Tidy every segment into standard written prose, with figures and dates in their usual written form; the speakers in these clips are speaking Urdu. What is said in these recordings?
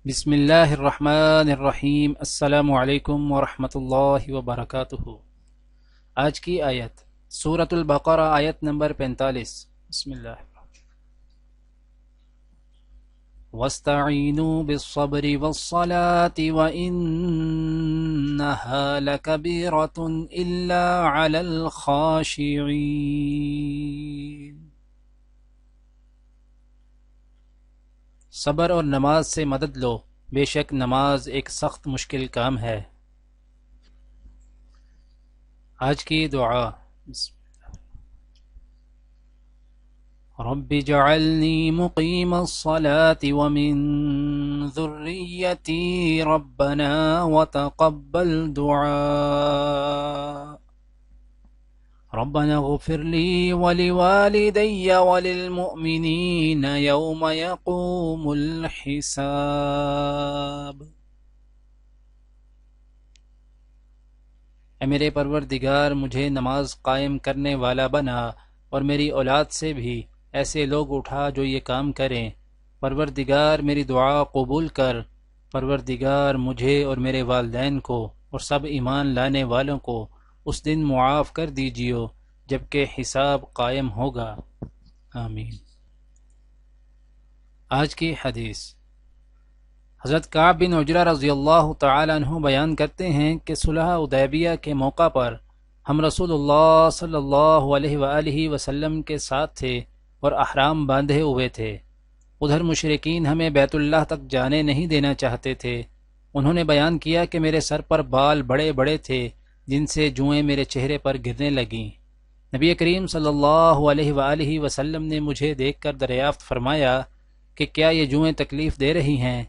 بسم اللہ الرحمن الرحیم۔ السلام علیکم ورحمۃ اللہ وبرکاتہ۔ آج کی آیت سورۃ البقرہ، آیت نمبر 45۔ بسم اللہ۔ وَاسْتَعِینُوا بِالصَّبْرِ وَالصَّلَاةِ وَإِنَّهَا لَكَبِیرَةٌ إِلَّا عَلَى الْخَاشِعِینَ۔ صبر اور نماز سے مدد لو، بے شک نماز ایک سخت مشکل کام ہے۔ آج کی دعا۔ رب اجعلنی مقیم الصلاة ومن ذریتی ربنا وتقبل دعاء ربنا اغفر لي ولوالدي وللمؤمنين يوم يقوم الحساب۔ اے میرے پروردگار، مجھے نماز قائم کرنے والا بنا اور میری اولاد سے بھی ایسے لوگ اٹھا جو یہ کام کریں۔ پروردگار میری دعا قبول کر۔ پروردگار مجھے اور میرے والدین کو اور سب ایمان لانے والوں کو اس دن معاف کر دیجیو جبکہ حساب قائم ہوگا، آمین۔ آج کی حدیث۔ حضرت کعب بن عجرہ رضی اللہ تعالی عنہ بیان کرتے ہیں کہ صلح حدیبیہ کے موقع پر ہم رسول اللہ صلی اللہ علیہ وآلہ وسلم کے ساتھ تھے اور احرام باندھے ہوئے تھے۔ ادھر مشرکین ہمیں بیت اللہ تک جانے نہیں دینا چاہتے تھے۔ انہوں نے بیان کیا کہ میرے سر پر بال بڑے بڑے تھے جن سے جوئیں میرے چہرے پر گرنے لگیں۔ نبی کریم صلی اللہ علیہ وآلہ وسلم نے مجھے دیکھ کر دریافت فرمایا کہ کیا یہ جوئیں تکلیف دے رہی ہیں؟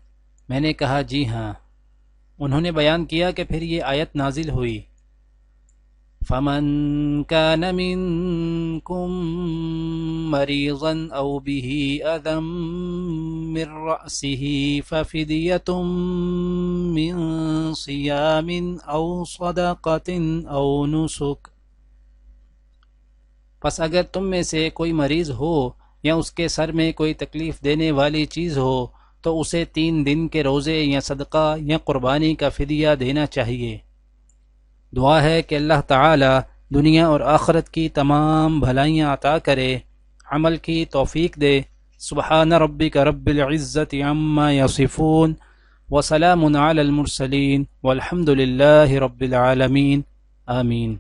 میں نے کہا جی ہاں۔ انہوں نے بیان کیا کہ پھر یہ آیت نازل ہوئی، فَمَن كَانَ مِنكُم مَّرِيضًا أَوْ بِهِ أَذًى مِّن رَّأْسِهِ فَفِدْيَةٌ مِّن صِيَامٍ أَوْ صَدَقَةٍ أَوْ نُسُكٍ۔ پس اگر تم میں سے کوئی مریض ہو یا اس کے سر میں کوئی تکلیف دینے والی چیز ہو تو اسے 3 دن کے روزے یا صدقہ یا قربانی کا فدیہ دینا چاہیے۔ دعا ہے کہ اللہ تعالی دنیا اور آخرت کی تمام بھلائیاں عطا کرے، عمل کی توفیق دے۔ سبحان ربک رب العزت عما یصفون وسلام علی المرسلین والحمد للہ رب العالمین، آمین۔